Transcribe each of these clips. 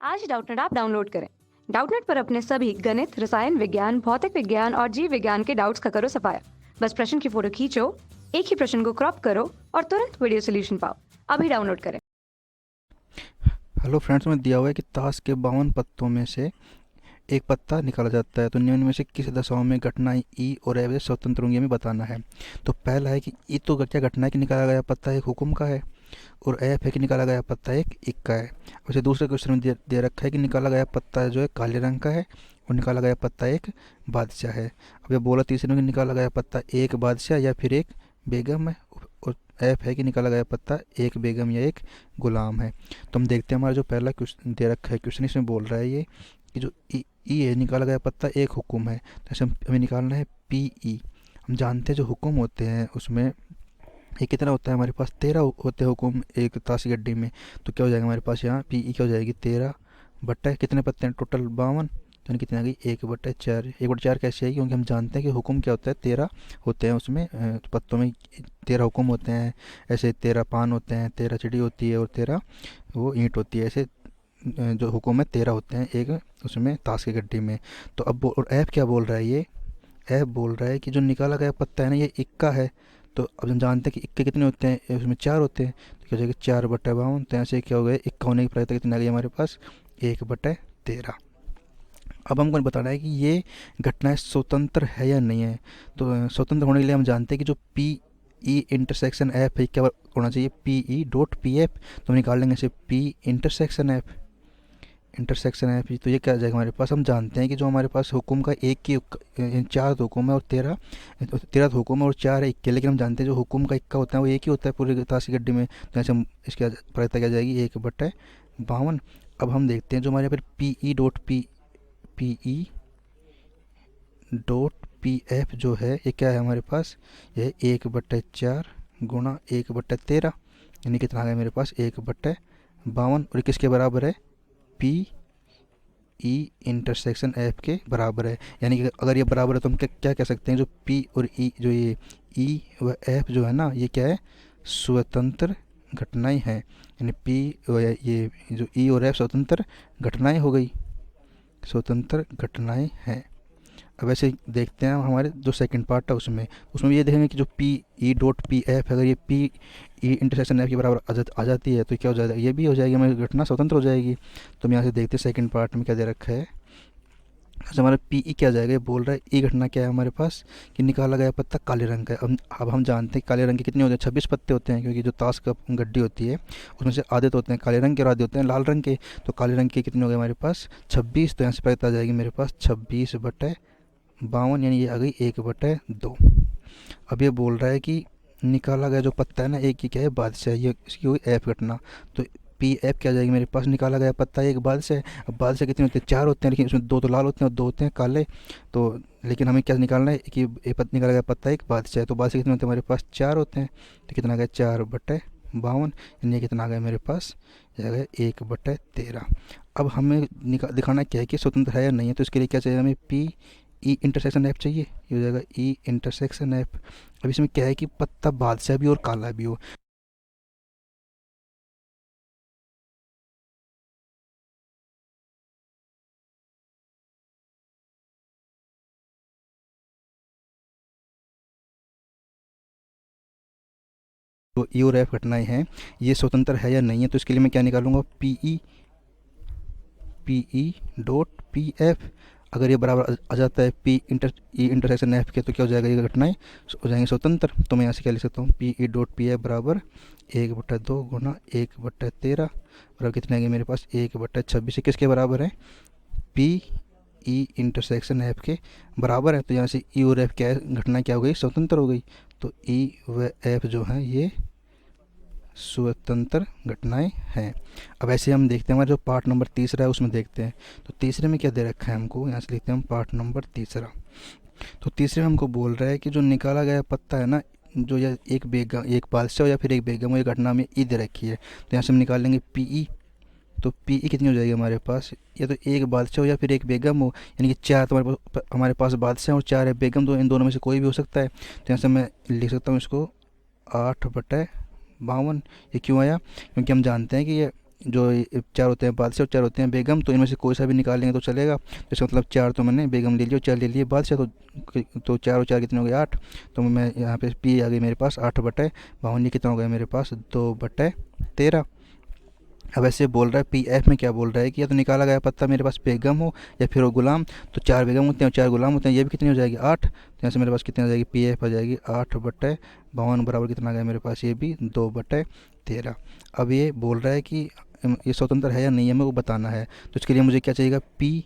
आज Doubtnut app download करें। Doubtnut पर अपने सभी गणित, रसायन विज्ञान, भौतिक विज्ञान और जीव विज्ञान के डाउट्स का करो सफाया। बस प्रश्न की फोटो खींचो, एक ही प्रश्न को क्रॉप करो और तुरंत वीडियो सोल्यूशन पाओ। अभी डाउनलोड करें। हेलो फ्रेंड्स, में दिया हुआ है कि ताश के 52 पत्तों में से एक पत्ता निकाला जाता है, तो निम्न में से किस दशाओं में घटनाएं ई और एफ स्वतंत्र होंगी हमें बताना है। तो पहला है कि ई तो क्या घटना है कि निकाला गया पत्ता एक हुक्म का है, और एफ है कि निकाला गया पत्ता एक इक्का है। वैसे दूसरे क्वेश्चन में दे रखा है कि निकाला गया पत्ता जो है काले रंग का है और निकाला गया पत्ता एक बादशाह है। अब ये बोला तीसरे में कि निकाला गया पत्ता एक बादशाह या फिर एक बेगम है, और एफ है कि निकाला गया पत्ता एक बेगम या एक गुलाम है। तो हम देखते हैं हमारा जो पहला क्वेश्चन दे रखा है क्वेश्चन, इसमें बोल रहा है ये कि जो ई है निकाला गया पत्ता एक हुक्म है, तो ऐसे हमें निकालना है पी ई। हम जानते हैं जो हुक्म होते हैं उसमें ये कितना होता है, हमारे पास 13 होते हैं हुक्म एक ताश गड्डी में। तो क्या हो जाएगा हमारे पास यहाँ पी ई क्या हो जाएगी 13 बट्टा कितने पत्ते हैं टोटल 52, यानी कितनी आ गई 1/4। 1/4 कैसे आई, क्योंकि हम जानते हैं कि हुक्म क्या होता है 13 होते हैं उसमें पत्तों में 13 हुक्म होते हैं। ऐसे 13 पान होते हैं, 13 चिड़ी होती है और 13 वो ईंट होती है। ऐसे जो हुक्म है 13 होते हैं एक उसमें ताश की गड्डी में। तो अब और ऐप क्या बोल रहा है, ये ऐप बोल रहा है कि जो निकाला गया पत्ता है ना ये इक्का है। तो अब हम जानते हैं कि इक्के कितने होते हैं, उसमें 4 होते हैं, तो क्या हो जाएगा 4/52। तो यहाँ से क्या हो गया इक्का होने की प्रायिकता कितनी आ गई हमारे पास 1/13। अब हमको बताना है कि ये घटनाएं स्वतंत्र है या नहीं है। तो स्वतंत्र होने के लिए हम जानते हैं कि जो पी ई इंटरसेक्शन ऐप है क्या होना चाहिए P E dot P F. तो हम निकाल लेंगे इसे पी इंटरसेक्शन ऐप। तो ये क्या आ जाएगा हमारे पास, हम जानते हैं कि जो हमारे पास हुक्म का एक की 4 तो हुक्म है और 13 तो हुक्म है और 4 है इक्के, लेकिन हम जानते हैं जो हुक्म का इक्का होता है वो एक ही होता है पूरी ताश की गड्डी में। तो ऐसे हम इसकी प्रायिकता क्या जाएगी 1/52। अब हम देखते हैं जो हमारे यहाँ पर P E dot P F जो है ये क्या है हमारे पास, ये 1/4 गुणा 1/13, यानी कितना आ गया मेरे पास 1/52। और किसके बराबर है पी ई इंटरसेक्शन एफ के बराबर है। यानी कि अगर ये बराबर है तो हम क्या क्या कह सकते हैं, जो पी और ई जो ये ई व एफ जो है ना ये क्या है स्वतंत्र घटनाएं हैं। यानी पी ये जो ई और एफ स्वतंत्र घटनाएं हो गई, स्वतंत्र घटनाएं हैं। अब ऐसे देखते हैं हमारे जो सेकंड पार्ट है उसमें उसमें ये देखेंगे कि जो P E dot P F अगर ये पी ई इंटरसेक्शन एफ के बराबर आ जाती है तो क्या हो जाएगा, ये भी हो जाएगी हमारी घटना स्वतंत्र हो जाएगी। तो हम यहाँ से देखते हैं सेकंड पार्ट में क्या दे रखा है। अच्छा हमारा पी ई क्या जाएगा, ये बोल रहा है ई घटना क्या है हमारे पास कि निकाला गया पत्ता काले रंग का है। अब हम जानते हैं काले रंग के कितने होते हैं 26 पत्ते होते हैं, क्योंकि जो ताश का गड्डी होती है उसमें से आधे तो होते हैं काले रंग के और आधे होते हैं लाल रंग के। तो काले रंग के कितने हो गए हमारे पास 26। तो यहाँ से पता आ जाएगी मेरे पास 26/52, यानी ये आ गई 1/2। अब ये बोल रहा है कि निकाला गया जो पत्ता है ना एक ही क्या है बादशाह, ये इसकी हुई एफ घटना। तो पी एफ क्या जाएगी मेरे पास, निकाला गया पत्ता एक बादशाह। अब बादशाह कितने होते हैं 4 होते हैं, लेकिन उसमें 2 तो लाल होते हैं और 2 होते हैं काले। तो लेकिन हमें क्या निकालना है कि निकाला गया पत्ता एक बादशाह है, तो बादशाह कितने होते हैं हमारे पास 4 होते हैं। तो कितना आ गया 4/52, यानी कितना आ गया मेरे पास ये आ गया 1/13। अब हमें दिखाना क्या है कि स्वतंत्र है या नहीं है। तो इसके लिए क्या चाहिए हमें पी ई इंटरसेक्शन ऐप चाहिए, ये हो जाएगा ई इंटरसेक्शन ऐप। अब इसमें क्या है कि पत्ता बादशाह भी और काला भी हो। तो ई और एफ घटनाएं हैं ये स्वतंत्र है या नहीं है। तो इसके लिए मैं क्या निकालूंगा P E dot P F. अगर ये बराबर आ जाता है पी ई इंटरसेक्शन एफ के, तो क्या हो जाएगा ये घटनाएं हो जाएंगी स्वतंत्र। तो मैं यहाँ से क्या लिख सकता हूँ P E dot P F बराबर 1/2 गुना 1/13 बराबर कितने आएंगे मेरे पास 1/26। किसके बराबर है पी ई इंटरसेक्शन एफ के बराबर है। तो यहाँ से ई और एफ क्या है घटना क्या हो गई स्वतंत्र हो गई। तो ई व एफ जो है ये स्वतंत्र घटनाएं हैं। अब ऐसे हम देखते हैं हमारा जो पार्ट नंबर तीसरा है उसमें देखते हैं। तो तीसरे में क्या दे रखा है हमको, यहाँ से लिखते हैं हम पार्ट नंबर तीसरा। तो तीसरे में हमको बोल रहा है कि जो निकाला गया पत्ता है ना जो या एक बेगम एक बादशाह या फिर एक बेगम हो, ये घटना में ई दे रखी है। तो यहाँ से हम निकाल लेंगे पी ई। तो पी ई कितनी हो जाएगी हमारे पास, या तो एक बादशाह हो या फिर एक बेगम हो, यानी कि 4 तो हमारे पास बादशाह और 4 है बेगम, तो इन दोनों में से कोई भी हो सकता है। तो यहाँ से मैं लिख सकता हूँ इसको 8/52। ये क्यों आया, क्योंकि हम जानते हैं कि ये जो ये चार होते हैं बादशाह और चार होते हैं बेगम, तो इनमें से कोई सा भी निकालेंगे तो चलेगा। तो इसका मतलब चार तो मैंने बेगम ले लिया और चार ले लिए बादशाह, तो चार और चार कितने हो गए 8। तो मैं यहाँ पे पी आ गई मेरे पास 8/52, ये कितना हो गया मेरे पास 2/13। अब ऐसे बोल रहा है पी एफ में क्या बोल रहा है कि या तो निकाला गया पत्ता मेरे पास बेगम हो या फिर वो गुलाम। तो चार बेगम होते हैं और चार गुलाम होते हैं, ये भी कितनी हो जाएगी 8। तो यहाँ से मेरे पास कितनी आ जाएगी पी एफ आ जाएगी 8/52 बराबर कितना आ गया मेरे पास ये भी 2/13। अब ये बोल रहा है कि ये स्वतंत्र है या नहीं है मेरे को बताना है। तो इसके लिए मुझे क्या चाहिएगा पी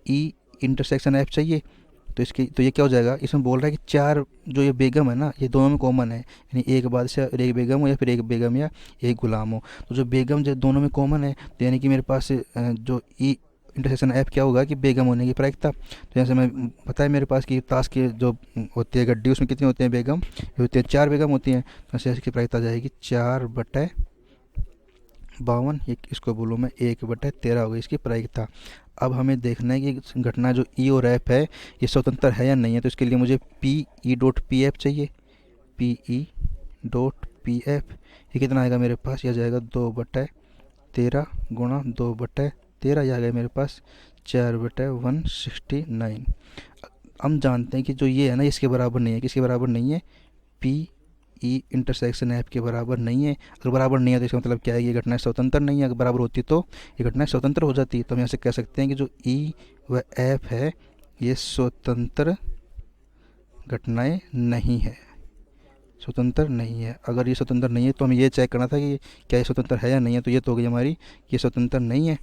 ई इंटरसेक्शन एफ चाहिए। तो ये क्या हो जाएगा, इसमें बोल रहा है कि चार जो ये बेगम है ना ये दोनों में कॉमन है, यानी एक बादशाह और एक बेगम हो या फिर एक बेगम या एक गुलाम हो। तो जो बेगम जो दोनों में कॉमन है, तो यानी कि मेरे पास जो ई इंटरसेक्शन ऐप क्या होगा कि बेगम होने की प्रायिकता। तो यहाँ से मैं पता है मेरे पास कि ताश के जो होती है गड्डी उसमें कितनी होते हैं बेगम, ये होती है चार बेगम होती हैं। तो ऐसे इसकी प्रायिकता जाएगी 4/52, ये इसको बोलूँ मैं 1/13 हो गई इसकी प्रायिकता। अब हमें देखना है कि घटना जो ई और एफ है ये स्वतंत्र है या नहीं है। तो इसके लिए मुझे P E dot P F चाहिए। P E dot P F ये कितना आएगा मेरे पास, यह जाएगा 2/13 गुणा 2/13, यह आ गया मेरे पास 4/169। हम जानते हैं कि जो ये है ना इसके बराबर नहीं है, किसके बराबर नहीं है, पी ई इंटरसेक्शन एफ के बराबर नहीं है। अगर बराबर नहीं है तो इसका मतलब क्या है, ये घटना स्वतंत्र नहीं है। अगर बराबर होती तो ये घटना स्वतंत्र हो जाती। तो हम यहाँ से कह सकते हैं कि जो ई व एफ है ये स्वतंत्र घटनाएं नहीं है, स्वतंत्र नहीं है। अगर ये स्वतंत्र नहीं है तो हमें ये चेक करना था कि क्या ये स्वतंत्र है या नहीं है। तो ये तो हो गई हमारी ये स्वतंत्र नहीं है।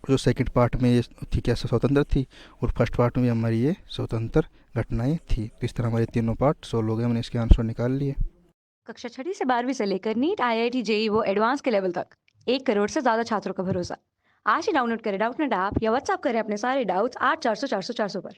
जो सेकंड पार्ट में ये थी क्या स्वतंत्र थी, और फर्स्ट पार्ट में हमारी ये स्वतंत्र घटनाएं थी। तो इस तरह हमारे तीनों पार्ट सोल्व हो गए, हमने इसके आंसर निकाल लिए। कक्षा 6वीं से 12वीं से लेकर नीट आईआईटी जेई वो एडवांस के लेवल तक 1 करोड़ से ज्यादा छात्रों का भरोसा। आज ही डाउनलोड करें डाउटनेट ऐप या व्हाट्सएप करें अपने सारे डाउट्स 8400 400 400 पर।